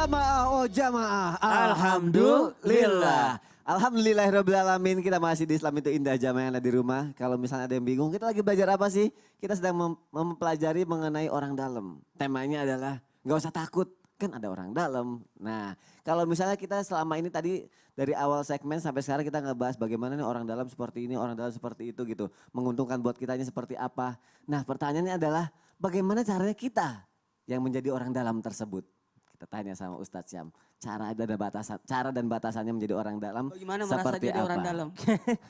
Jamaah, oh jamaah. Alhamdulillah. Alhamdulillahirrabbilalamin. Kita masih di Islam itu indah, jamaah yang ada di rumah. Kalau misalnya ada yang bingung, kita lagi belajar apa sih? Kita sedang mempelajari mengenai orang dalam. Temanya adalah gak usah takut, kan ada orang dalam. Nah, kalau misalnya kita selama ini tadi dari awal segmen sampai sekarang kita ngebahas bagaimana nih orang dalam seperti ini, orang dalam seperti itu gitu. Menguntungkan buat kitanya seperti apa. Nah, pertanyaannya adalah bagaimana caranya kita yang menjadi orang dalam tersebut? Kita tanya sama Ustadz Syam, cara dan batasannya menjadi orang dalam. Bagaimana merasa seperti jadi apa? orang dalam?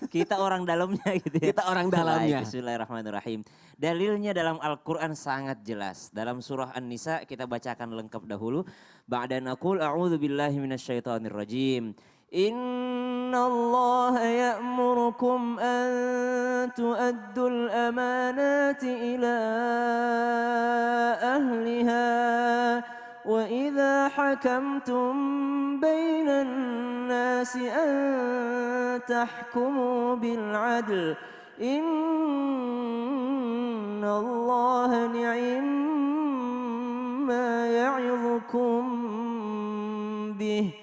Kita orang dalamnya gitu ya. Kita orang dalamnya. Baik, bismillahirrahmanirrahim. Dalilnya dalam Al-Quran sangat jelas. Dalam surah An-Nisa kita bacakan lengkap dahulu. Ba'da naqul a'udzu billahi minasyaitonir rajim. Inna Allah ya'murukum an tu'addul amanati ila ahliha. وإذا حكمتم بين الناس أن تحكموا بالعدل إن الله نعم ما يعظكم به.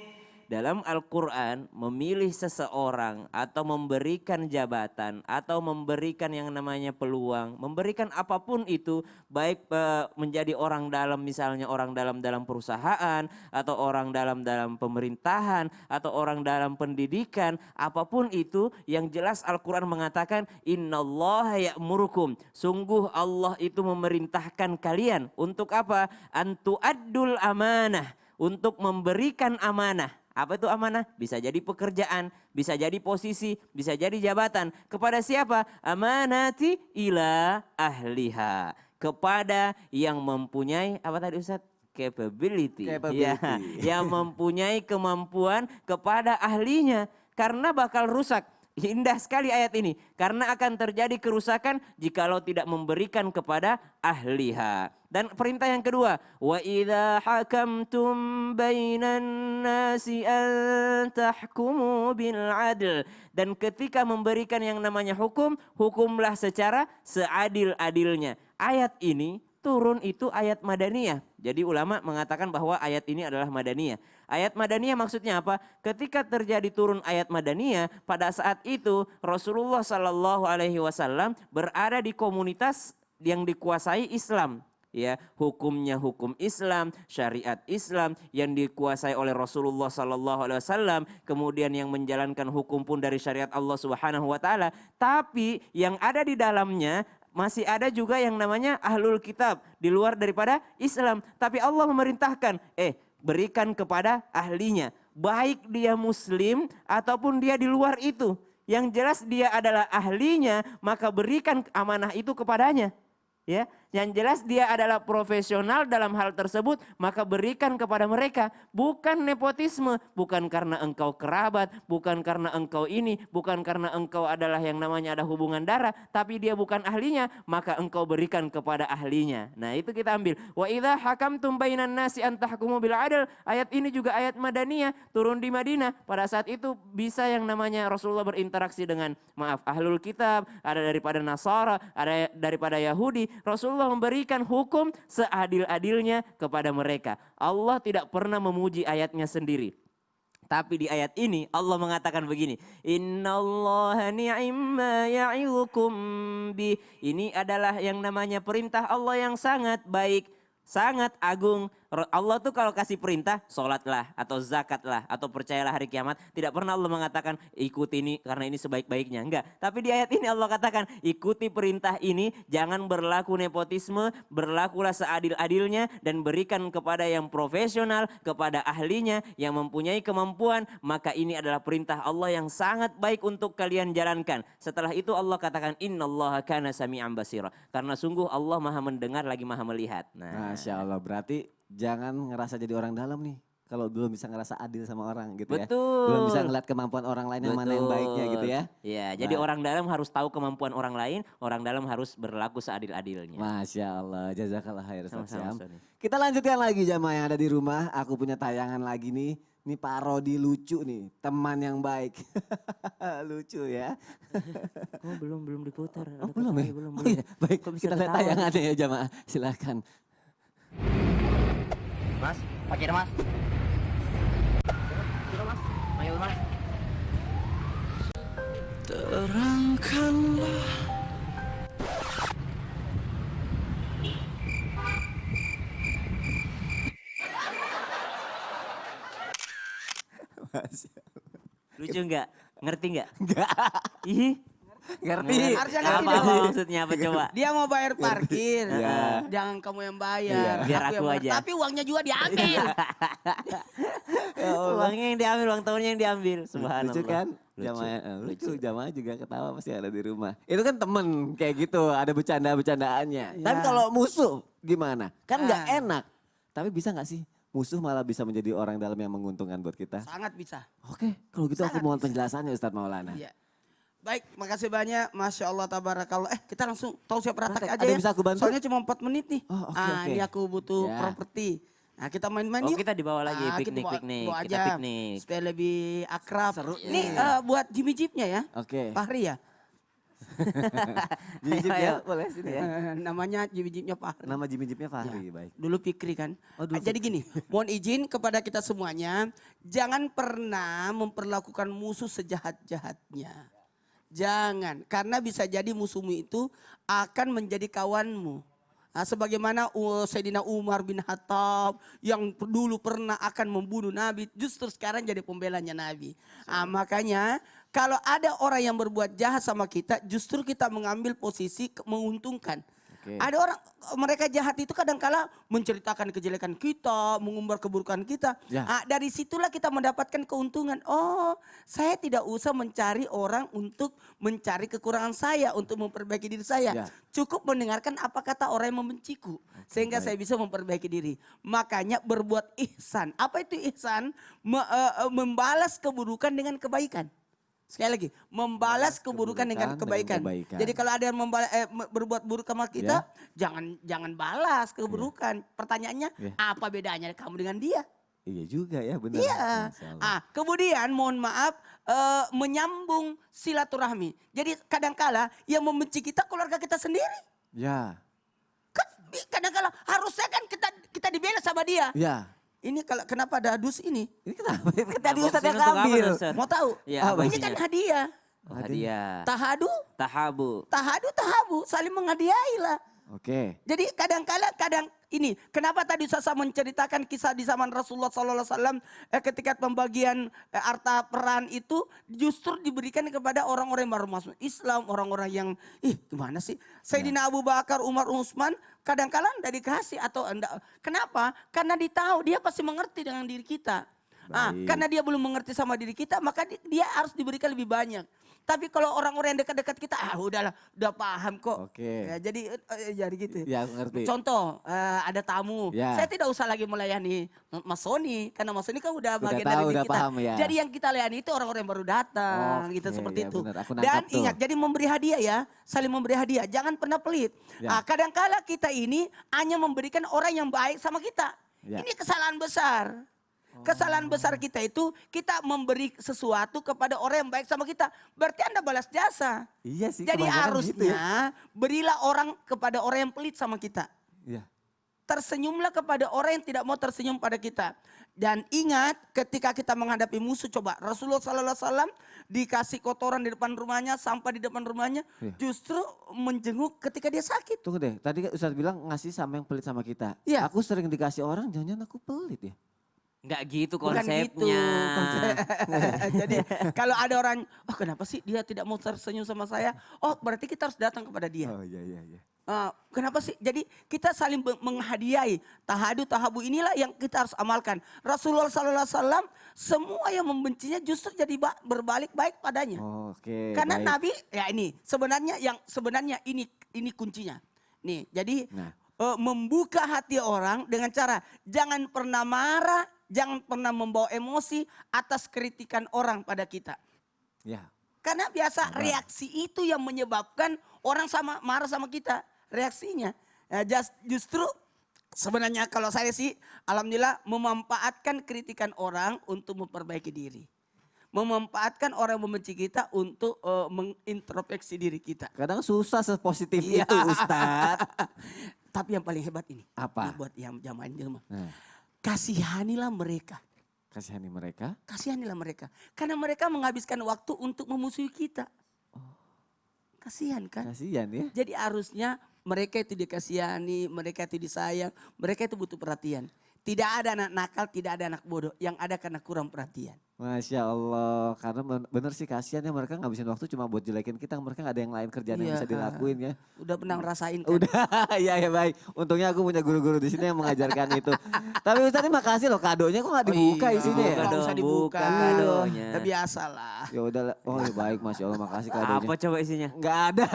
Dalam Al-Quran memilih seseorang atau memberikan jabatan atau memberikan yang namanya peluang, memberikan apapun itu, baik menjadi orang dalam, misalnya orang dalam perusahaan atau orang dalam pemerintahan atau orang dalam pendidikan, apapun itu, yang jelas Al-Quran mengatakan innallaha ya'murukum, sungguh Allah itu memerintahkan kalian untuk apa? Antu'addul amanah, untuk memberikan amanah. Apa itu amanah? Bisa jadi pekerjaan, bisa jadi posisi, bisa jadi jabatan. Kepada siapa? Amanati ila ahliha. Kepada yang mempunyai, apa tadi Ustaz? Capability. Ya, yang mempunyai kemampuan kepada ahlinya. Karena bakal rusak. Indah sekali ayat ini. Karena akan terjadi kerusakan jikalau tidak memberikan kepada ahliha. Dan perintah yang kedua, wa idza hakamtum bainan nasi an tahkumu bil adl. Dan ketika memberikan yang namanya hukum, hukumlah secara seadil-adilnya. Ayat ini turun itu ayat Madaniyah. Jadi ulama mengatakan bahwa ayat ini adalah Madaniyah. Ayat Madaniyah maksudnya apa? Ketika terjadi turun ayat Madaniyah, pada saat itu Rasulullah Shallallahu Alaihi Wasallam berada di komunitas yang dikuasai Islam. Ya, hukumnya hukum Islam, syariat Islam yang dikuasai oleh Rasulullah Sallallahu Alaihi Wasallam, kemudian yang menjalankan hukum pun dari syariat Allah Subhanahu Wa Taala. Tapi yang ada di dalamnya masih ada juga yang namanya ahlul kitab di luar daripada Islam. Tapi Allah memerintahkan, berikan kepada ahlinya, baik dia Muslim ataupun dia di luar itu. Yang jelas dia adalah ahlinya, maka berikan amanah itu kepadanya. Ya, yang jelas dia adalah profesional dalam hal tersebut, maka berikan kepada mereka. Bukan nepotisme, bukan karena engkau kerabat, bukan karena engkau ini, bukan karena engkau adalah yang namanya ada hubungan darah, tapi dia bukan ahlinya, maka engkau berikan kepada ahlinya. Nah, itu kita ambil. Wa idza hakamtum bainan nasi an tahkumu bil adl. Ayat ini juga ayat Madaniyah, turun di Madinah. Pada saat itu bisa yang namanya Rasulullah berinteraksi dengan ahlul kitab, ada daripada Nasara, ada daripada Yahudi. Rasulullah memberikan hukum seadil-adilnya kepada mereka. Allah tidak pernah memuji ayatnya sendiri. Tapi di ayat ini Allah mengatakan begini. Innallaha ni'imma ya'idukum bih. Ini adalah yang namanya perintah Allah yang sangat baik, sangat agung. Allah tuh kalau kasih perintah, sholatlah atau zakatlah atau percayalah hari kiamat. Tidak pernah Allah mengatakan ikuti ini karena ini sebaik-baiknya. Enggak. Tapi di ayat ini Allah katakan ikuti perintah ini. Jangan berlaku nepotisme. Berlakulah seadil-adilnya. Dan berikan kepada yang profesional. Kepada ahlinya yang mempunyai kemampuan. Maka ini adalah perintah Allah yang sangat baik untuk kalian jalankan. Setelah itu Allah katakan innallaha kana sami'an basira. Karena sungguh Allah maha mendengar lagi maha melihat. Nah, Masya Allah, berarti jangan ngerasa jadi orang dalam nih. Kalau belum bisa ngerasa adil sama orang gitu ya. Betul. Belum bisa ngeliat kemampuan orang lain yang mana yang baiknya gitu ya. Iya, jadi orang dalam harus tahu kemampuan orang lain. Orang dalam harus berlaku seadil-adilnya. Masya Allah, jazakallah khair Ustadz Syam. Sama-sama. Kita lanjutkan lagi jamaah yang ada di rumah. Aku punya tayangan lagi nih. Ini parodi lucu nih, teman yang baik. Lucu ya. Oh belum diputar. Oh belum ya? Belum. Oh, iya. Baik, Kok bisa kita lihat ketawa? tayangannya ya jamaah. Silakan. Mas, pakai mas. Mas. Terangkanlah Lucu nggak? Ngerti nggak? Enggak. Ih, Ngerti. Harusnya ngerti apa dong. maksudnya apa coba? Dia mau bayar parkir. Iya. Jangan kamu yang bayar. Iya, biar aku yang bayar. aja. Tapi uangnya juga diambil. Uangnya yang diambil, uang tahunnya yang diambil. Subhanallah. Lucu kan? Lucu. Lucu. Jamaah juga ketawa pasti ada di rumah. Itu kan temen kayak gitu, ada bercanda-bercandaannya. Tapi Ya. kalau musuh gimana? Kan nggak Ah. enak. Tapi bisa nggak sih musuh malah bisa menjadi orang dalam yang menguntungkan buat kita? Sangat bisa. Oke, kalau gitu aku Sangat mohon bisa. penjelasannya Ustadz Maulana. Iya. Baik, makasih banyak. Masya Allah, tabarakallah. Kita langsung tahu siapa praktek Praktek. aja Ada ya. yang bisa aku bantu? Soalnya cuma 4 menit nih. Oh, oke, Ah, oke. ini aku butuh Ya. properti. Nah, kita main-main Oh, yuk. kita dibawa lagi, Ah, kita piknik-piknik. bawa Kita aja, piknik. supaya lebih akrab. Seru Ini nih. buat Jimmy Jeepnya ya. Oke. Fahri ya. Jimmy Jeep Ayo, ya, ayo. boleh sini ya. Namanya Jimmy Jeepnya Fahri. Nama Jimmy Jeepnya Fahri, baik. Dulu Fikri kan. Oh, dulu Jadi gini, mohon izin kepada kita semuanya, jangan pernah memperlakukan musuh sejahat-jahatnya. Jangan, karena bisa jadi musuhmu itu akan menjadi kawanmu. Nah, sebagaimana Sayyidina Umar bin Khattab yang dulu pernah akan membunuh Nabi, justru sekarang jadi pembelanya Nabi. Nah, makanya kalau ada orang yang berbuat jahat sama kita, justru kita mengambil posisi menguntungkan. Oke. Ada orang, mereka jahat itu kadang-kala menceritakan kejelekan kita, mengumbar keburukan kita. Ya. Ah, dari situlah kita mendapatkan keuntungan. Oh, saya tidak usah mencari orang untuk mencari kekurangan saya, untuk memperbaiki diri saya. Ya. Cukup mendengarkan apa kata orang yang membenciku. Sehingga saya bisa memperbaiki diri. Makanya berbuat ihsan. Apa itu ihsan? Membalas keburukan dengan kebaikan. Sekali lagi, membalas keburukan dengan kebaikan. Jadi kalau ada yang berbuat buruk sama kita, jangan balas keburukan. Pertanyaannya, Ya. apa bedanya kamu dengan dia? Iya juga ya, benar. Iya. Masya Allah. Kemudian mohon maaf, menyambung silaturahmi. Jadi kadangkala yang membenci kita keluarga kita sendiri. Ya, Kan kadangkala harusnya kan kita dibela sama dia. ya. Ini kalau kenapa ada dus ini? Ini kenapa? Kan tadi Nah, Ustadz yang boxing untuk apa, ambil. Ustadz? Mau tahu? Iya, apa Ini isinya? kan hadiah. Hadiah. Tahadu, Tahabu. tahabu, saling menghadiahi lah. Oke. Jadi kadang-kala ini kenapa tadi saya menceritakan kisah di zaman Rasulullah SAW ketika pembagian harta peran itu justru diberikan kepada orang-orang yang baru masuk Islam, orang-orang yang gimana sih? Sayyidina Abu Bakar, Umar, Utsman kadang-kala tidak dikasih atau enggak. Kenapa? Karena dia pasti mengerti dengan diri kita. Baik. Karena dia belum mengerti sama diri kita, maka dia harus diberikan lebih banyak. Tapi kalau orang-orang yang dekat-dekat kita, udahlah, udah paham kok. Oke. Ya, jadi gitu. Ya, aku ngerti. Contoh, ada tamu. Ya. Saya tidak usah lagi melayani Mas Sony, karena Mas Sony kan udah bagian tahu, dari diri udah kita. paham ya. Jadi yang kita layani itu orang-orang yang baru datang, Oke, gitu seperti ya itu. benar, aku nangkap Dan tuh. ingat, jadi memberi hadiah ya, saling memberi hadiah, jangan pernah pelit. Ya. Kadang-kala kita ini hanya memberikan orang yang baik sama kita. Ya. Ini kesalahan besar. Kesalahan besar kita itu kita memberi sesuatu kepada orang yang baik sama kita. Berarti Anda balas jasa. Iya sih. Jadi kebanyakan harusnya gitu ya. berilah orang kepada orang yang pelit sama kita. Iya. Tersenyumlah kepada orang yang tidak mau tersenyum pada kita. Dan ingat ketika kita menghadapi musuh, coba Rasulullah SAW dikasih kotoran di depan rumahnya, sampah di depan rumahnya. Iya. Justru menjenguk ketika dia sakit. Tunggu deh, tadi kan Ustadz bilang ngasih sama yang pelit sama kita. Iya. Aku sering dikasih orang, jangan-jangan aku pelit ya. Enggak gitu Bukan gitu. konsepnya. Jadi kalau ada orang, kenapa sih dia tidak mau tersenyum sama saya? Oh berarti kita harus datang kepada dia. Oh iya, iya, iya. Kenapa sih? Jadi kita saling menghadiahi. Tahabu inilah yang kita harus amalkan. Rasulullah SAW semua yang membencinya justru jadi berbalik baik padanya. Oh, oke. Karena baik. Nabi, ya ini sebenarnya ini kuncinya. Nih, jadi Nah. membuka hati orang dengan cara jangan pernah marah, jangan pernah membawa emosi atas kritikan orang pada kita. Ya. Karena biasa reaksi itu yang menyebabkan orang marah sama kita. Reaksinya. Justru sebenarnya kalau saya sih alhamdulillah memanfaatkan kritikan orang untuk memperbaiki diri. Memanfaatkan orang yang membenci kita untuk mengintrospeksi diri kita. Kadang susah sepositif Iya. itu Ustadz. Tapi yang paling hebat ini. Apa? Ini buat yang jamaah di rumah. Nah. Kasihanilah mereka. Kasihani mereka. Kasihanilah mereka. Karena mereka menghabiskan waktu untuk memusuhi kita. Kasihan kan? Kasihan ya. Jadi harusnya mereka itu dikasihani, mereka itu disayang, mereka itu butuh perhatian. Tidak ada anak nakal, tidak ada anak bodoh. Yang ada karena kurang perhatian. Masya Allah, karena bener sih kasihan ya mereka ngabisin waktu cuma buat jelekin kita, mereka gak ada yang lain kerjaan yang Iya, bisa dilakuin ya. Udah pernah ngerasain kan? Udah, iya ya baik. Untungnya aku punya guru-guru di sini yang mengajarkan itu. Tapi Ustaz ini makasih loh, kadonya kok gak dibuka iya, isinya ya? nggak Buka usah dong, dibuka. buka kadonya. Udah biasa lah. Ya udah, oh ya baik, Masya Allah makasih kadonya. Apa coba isinya? Nggak ada.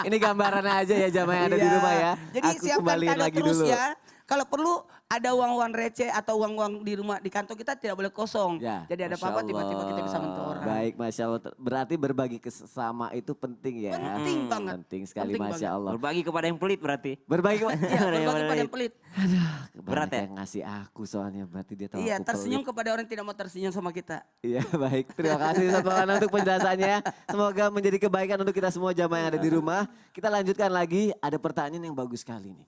Ini gambaran aja ya jamaah yang ada di Iya. rumah ya. Jadi Aku siapkan kembaliin kado lagi terus dulu. ya. Kalau perlu ada uang-uang receh atau uang-uang di rumah di kantor kita tidak boleh kosong. Ya, Jadi ada Masya apa-apa tiba-tiba kita bisa Allah. bantu orang. Baik, Masya Allah. Berarti berbagi kesama itu penting ya. Penting banget. Penting sekali, Penting Masya banget. Allah. Berbagi kepada yang pelit berarti. Berbagi Iya, berbagi pada yang pelit. Berat Banyak ya? yang ngasih aku soalnya berarti dia tahu Iya, aku tersenyum pelit. kepada orang yang tidak mau tersenyum sama kita. Iya baik, terima kasih Ustaz Maulana untuk penjelasannya. Semoga menjadi kebaikan untuk kita semua jamaah yang ada di rumah. Kita lanjutkan lagi, ada pertanyaan yang bagus sekali nih.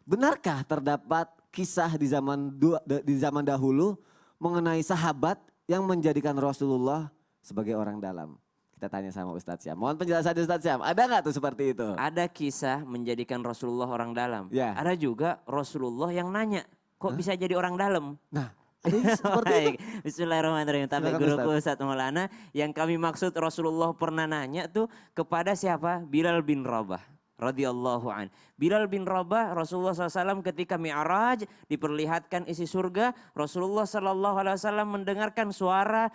Benarkah terdapat kisah di zaman dahulu mengenai sahabat yang menjadikan Rasulullah sebagai orang dalam? Kita tanya sama Ustadz Syam. Mohon penjelasan Ustadz Syam, ada nggak tuh seperti itu? Ada kisah menjadikan Rasulullah orang dalam. Ya. Ada juga Rasulullah yang nanya, kok bisa jadi orang dalam? Nah, ada yang seperti itu. Baik, Bismillahirrahmanirrahim. Tapi Silakan, guruku Ustadz Maulana, yang kami maksud Rasulullah pernah nanya tuh kepada siapa? Bilal bin Rabah radhiyallahu an. Bilal bin Rabah, Rasulullah SAW ketika Mi'raj diperlihatkan isi surga, Rasulullah SAW mendengarkan suara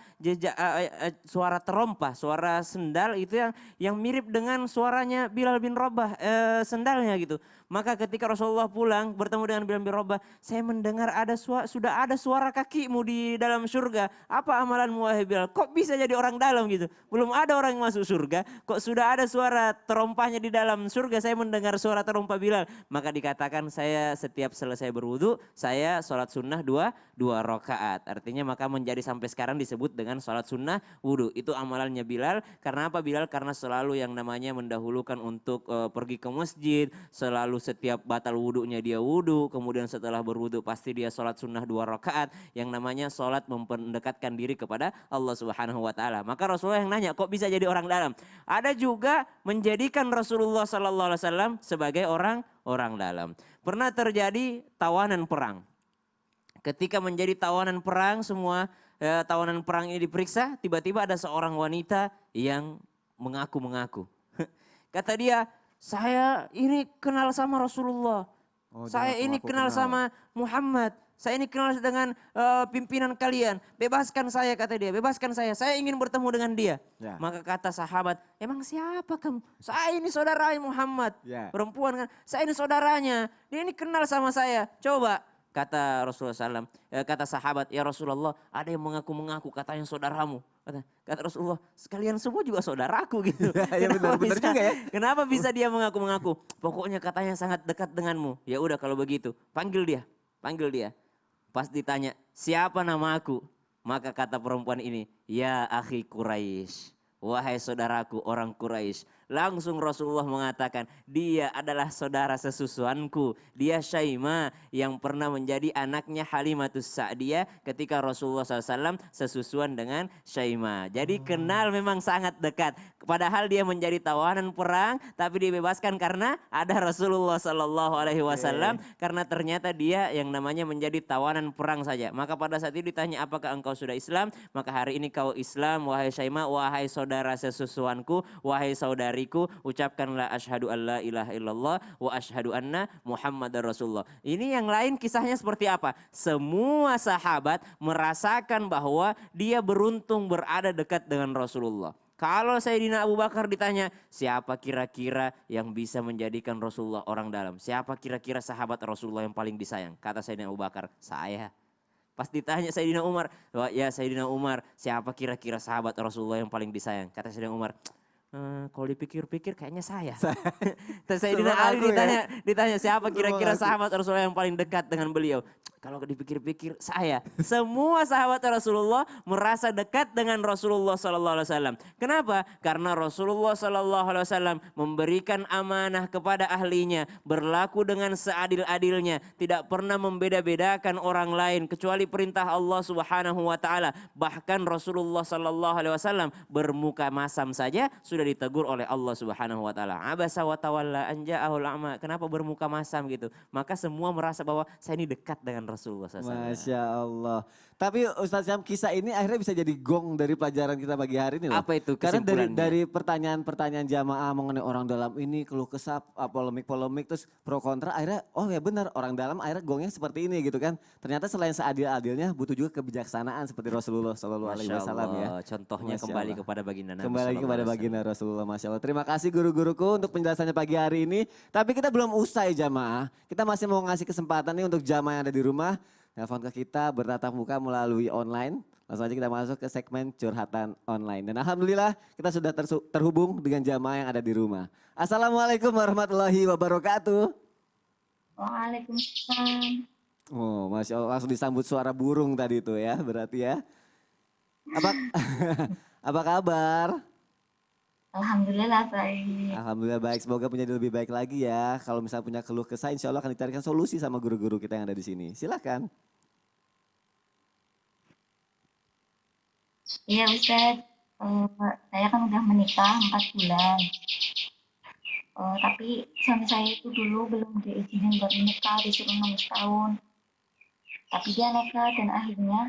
suara terompah, suara sendal itu yang mirip dengan suaranya Bilal bin Rabah, sendalnya gitu. Maka ketika Rasulullah pulang bertemu dengan Bilal bin Rabah, saya mendengar sudah ada suara kakimu di dalam surga. Apa amalanmu wahai Bilal? Kok bisa jadi orang dalam gitu? Belum ada orang yang masuk surga, kok sudah ada suara terompahnya di dalam surga. Saya mendengar suara terompah Bilal. Maka dikatakan saya setiap selesai berwudu, saya sholat sunnah dua rakaat. Artinya maka menjadi sampai sekarang disebut dengan sholat sunnah wudu. Itu amalannya Bilal. Karena apa Bilal? Karena selalu yang namanya mendahulukan untuk pergi ke masjid. Selalu setiap batal wudunya dia wudu. Kemudian setelah berwudu pasti dia sholat sunnah 2 rakaat. Yang namanya sholat mendekatkan diri kepada Allah Subhanahu wa Ta'ala. Maka Rasulullah yang nanya, kok bisa jadi orang dalam? Ada juga menjadikan Rasulullah SAW sebagai orang dalam. Pernah terjadi tawanan perang. Ketika menjadi tawanan perang, semua tawanan perang ini diperiksa, tiba-tiba ada seorang wanita yang mengaku-mengaku. Kata dia, saya ini kenal sama Rasulullah. Oh, dia Saya ini ngaku-ngaku kenal kenal. sama Muhammad. Saya ini kenal dengan pimpinan kalian. Bebaskan saya, kata dia. Bebaskan saya. Saya ingin bertemu dengan dia. Ya. Maka kata sahabat, emang siapa kamu? Saya ini saudara Muhammad. Ya. Perempuan kan. Saya ini saudaranya. Dia ini kenal sama saya. Coba. Kata Rasulullah SAW, kata sahabat, ya Rasulullah ada yang mengaku-mengaku katanya saudaramu. Kata Rasulullah, sekalian semua juga saudaraku gitu. Ya benar, benar juga ya. Kenapa bisa dia mengaku-mengaku? Pokoknya katanya sangat dekat denganmu. Ya udah kalau begitu, panggil dia. Pas ditanya, siapa nama aku? Maka kata perempuan ini, ya akhi Quraisy. Wahai saudaraku orang Quraisy. Langsung Rasulullah mengatakan, dia adalah saudara sesusuanku. Dia Syaimah yang pernah menjadi anaknya Halimatus Sa'diyah ketika Rasulullah SAW sesusuan dengan Syaimah. Jadi kenal memang sangat dekat. Padahal dia menjadi tawanan perang, tapi dibebaskan karena ada Rasulullah SAW. Karena ternyata dia yang namanya menjadi tawanan perang saja. Maka pada saat itu ditanya, apakah engkau sudah Islam? Maka hari ini kau Islam, wahai Syaimah, wahai saudara sesusuanku, wahai saudariku, ucapkanlah asyhadu alla ilaha illallah wa asyhadu anna Muhammadar Rasulullah. Ini yang lain kisahnya seperti apa? Semua sahabat merasakan bahwa dia beruntung berada dekat dengan Rasulullah. Kalau Sayyidina Abu Bakar ditanya, siapa kira-kira yang bisa menjadikan Rasulullah orang dalam? Siapa kira-kira sahabat Rasulullah yang paling disayang? Kata Sayyidina Abu Bakar, saya. Pas ditanya Sayyidina Umar, ya Sayyidina Umar, siapa kira-kira sahabat Rasulullah yang paling disayang? Kata Sayyidina Umar, kalau dipikir-pikir kayaknya saya. Terus Sayyidina Ali ditanya siapa kira-kira sahabat Rasulullah yang paling dekat dengan beliau? kalau dipikir-pikir semua sahabat Rasulullah merasa dekat dengan Rasulullah Sallallahu Alaihi Wasallam. Kenapa? Karena Rasulullah Sallallahu Alaihi Wasallam memberikan amanah kepada ahlinya, berlaku dengan seadil-adilnya, tidak pernah membeda-bedakan orang lain kecuali perintah Allah Subhanahu Wa Taala. Bahkan Rasulullah Sallallahu Alaihi Wasallam bermuka masam saja sudah ditegur oleh Allah Subhanahu Wa Taala. Abasa wa tawalla an ja'ahul a'ma. Kenapa bermuka masam gitu? Maka semua merasa bahwa saya ini dekat dengan Rasulullah SAW. Masya Allah. Tapi Ustadz Syam, kisah ini akhirnya bisa jadi gong dari pelajaran kita pagi hari ini loh. Apa itu Karena kesimpulannya? dari pertanyaan-pertanyaan jamaah mengenai orang dalam ini, keluh kesah, polemik-polemik, terus pro kontra, akhirnya oh ya benar orang dalam akhirnya gongnya seperti ini gitu kan. Ternyata selain seadil-adilnya butuh juga kebijaksanaan seperti Rasulullah Shallallahu Alaihi Masya Wasallam ya. Allah, contohnya Masya kembali Allah. kepada baginda Nabi Kembali Sallallahu kepada Alaihi Wasallam. baginda Rasulullah, Masya Allah. Terima kasih guru-guruku untuk penjelasannya pagi hari ini. Tapi kita belum usai jamaah. Kita masih mau ngasih kesempatan nih untuk jamaah yang ada di rumah. Telepon ke kita bertatap muka melalui online. Langsung aja kita masuk ke segmen curhatan online. Dan alhamdulillah kita sudah terhubung dengan jamaah yang ada di rumah. Assalamualaikum warahmatullahi wabarakatuh. Waalaikumsalam. Oh, Masya Allah, langsung disambut suara burung tadi itu ya, berarti ya. Apa, apa kabar? Alhamdulillah baik. Alhamdulillah baik, semoga menjadi lebih baik lagi ya. Kalau misalnya punya keluh kesah, insya Allah akan dicarikan solusi sama guru-guru kita yang ada di sini. Silakan. Iya Ustaz, saya kan udah menikah 4 bulan. Tapi suami saya itu dulu belum diizinin buat menikah, disuruh nunggu setahun. Tapi dia nekat dan akhirnya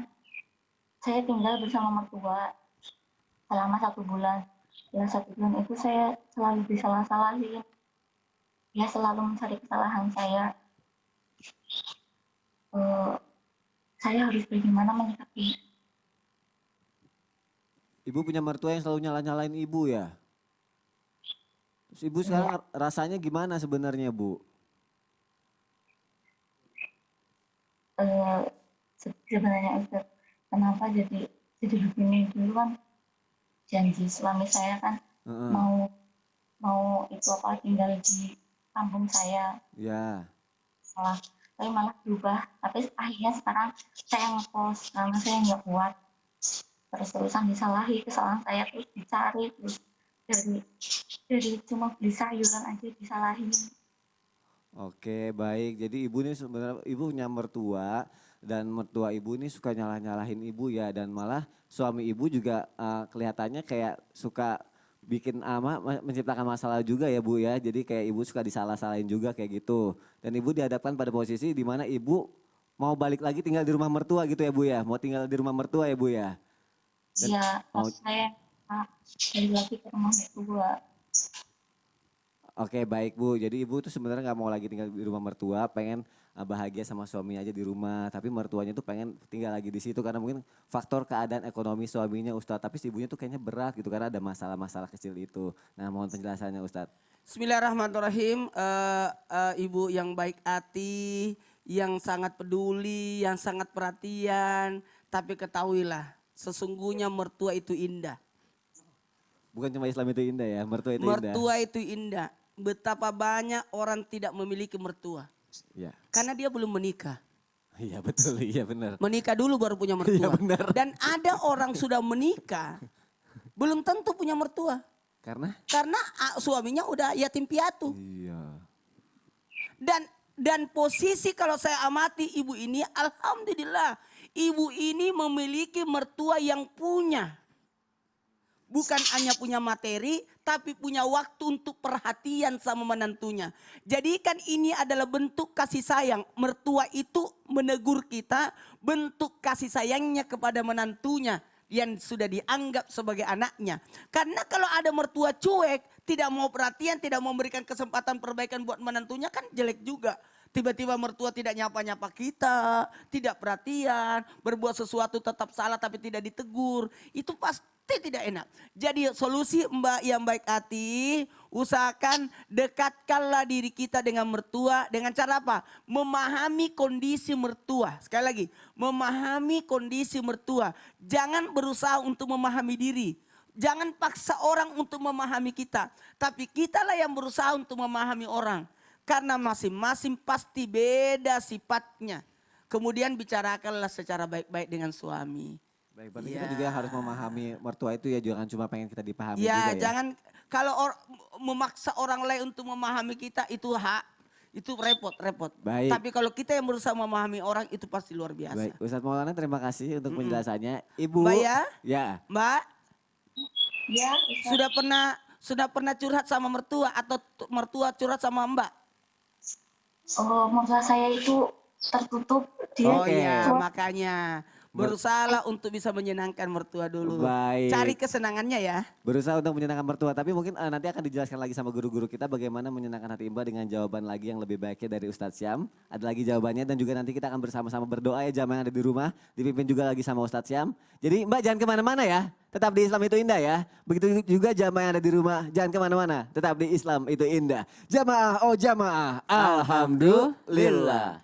saya tinggal bersama mertua selama 1 bulan. Dalam 1 bulan itu saya selalu disalah-salahin. Dia selalu mencari kesalahan saya. Saya harus bagaimana menyikapi. Ibu punya mertua yang selalu nyala-nyalain ibu ya? Terus ibu sekarang rasanya gimana sebenarnya Bu? Sebenarnya Ustaz, kenapa jadi begini dulu kan janji suami saya kan mau itu apa tinggal di kampung saya. Ya. Malah berubah. Tapi akhirnya sekarang saya ngekos karena saya nggak kuat. Terus-terusan disalahi, kesalahan saya terus dicari, terus dari cuma beli sayuran aja disalahin. Oke baik, jadi ibu ini sebenarnya ibu punya mertua dan mertua ibu ini suka nyalah-nyalahin ibu ya. Dan malah suami ibu juga kelihatannya kayak suka bikin menciptakan masalah juga ya Bu ya. Jadi kayak ibu suka disalah-salahin juga kayak gitu. Dan ibu dihadapkan pada posisi di mana ibu mau balik lagi tinggal di rumah mertua gitu ya Bu ya. Mau tinggal di rumah mertua ya Bu ya. Iya, saya balik lagi ke rumah mertua. Oke baik Bu, jadi ibu tuh sebenarnya nggak mau lagi tinggal di rumah mertua, pengen bahagia sama suami aja di rumah. Tapi mertuanya tuh pengen tinggal lagi di situ karena mungkin faktor keadaan ekonomi suaminya Ustadz. Tapi si ibunya tuh kayaknya berat gitu karena ada masalah-masalah kecil itu. Nah mohon penjelasannya Ustadz. Bismillahirrahmanirrahim. Ibu yang baik hati, yang sangat peduli, yang sangat perhatian. Tapi ketahuilah, sesungguhnya mertua itu indah. Bukan cuma Islam itu indah ya, mertua itu indah. Mertua itu indah. Betapa banyak orang tidak memiliki mertua. Iya. Karena dia belum menikah. Iya betul, iya benar. Menikah dulu baru punya Iya mertua. benar. Dan ada orang sudah menikah, belum tentu punya mertua. Karena? Karena suaminya udah yatim piatu. Iya. Dan posisi kalau saya amati ibu ini, alhamdulillah, ibu ini memiliki mertua yang punya. Bukan hanya punya materi, tapi punya waktu untuk perhatian sama menantunya. Jadikan ini adalah bentuk kasih sayang. Mertua itu menegur kita, bentuk kasih sayangnya kepada menantunya yang sudah dianggap sebagai anaknya. Karena kalau ada mertua cuek, tidak mau perhatian, tidak mau memberikan kesempatan perbaikan buat menantunya, kan jelek juga. Tiba-tiba mertua tidak nyapa-nyapa kita, tidak perhatian, berbuat sesuatu tetap salah tapi tidak ditegur. Itu pasti tidak enak. Jadi solusi Mbak yang baik hati, usahakan dekatkanlah diri kita dengan mertua dengan cara apa? Memahami kondisi mertua. Sekali lagi, memahami kondisi mertua. Jangan berusaha untuk memahami diri. Jangan paksa orang untuk memahami kita. Tapi kitalah yang berusaha untuk memahami orang. Karena masing-masing pasti beda sifatnya. Kemudian bicarakanlah secara baik-baik dengan suami. Baik, berarti Iya. kita juga harus memahami mertua itu ya, jangan cuma pengen kita dipahami Ya, juga ya. jangan kalau memaksa orang lain untuk memahami kita itu hak, itu repot. Baik. Tapi kalau kita yang berusaha memahami orang itu pasti luar biasa. Baik, Ustadz Maulana terima kasih untuk penjelasannya. Ibu. Mbak ya? Ya. Mbak, Ya, Ustaz. sudah pernah curhat sama mertua atau mertua curhat sama Mbak? Oh, mertua saya itu tertutup. Dia Oh Oke. iya, makanya berusahalah untuk bisa menyenangkan mertua dulu. Baik. Cari kesenangannya ya. Berusaha untuk menyenangkan mertua, tapi mungkin nanti akan dijelaskan lagi sama guru-guru kita bagaimana menyenangkan hati Mbak dengan jawaban lagi yang lebih baiknya dari Ustadz Syam. Ada lagi jawabannya dan juga nanti kita akan bersama-sama berdoa ya jamaah yang ada di rumah, dipimpin juga lagi sama Ustadz Syam. Jadi Mbak jangan kemana-mana ya, tetap di Islam itu indah ya. Begitu juga jamaah yang ada di rumah, jangan kemana-mana, tetap di Islam itu indah. Jamaah, oh jamaah, alhamdulillah.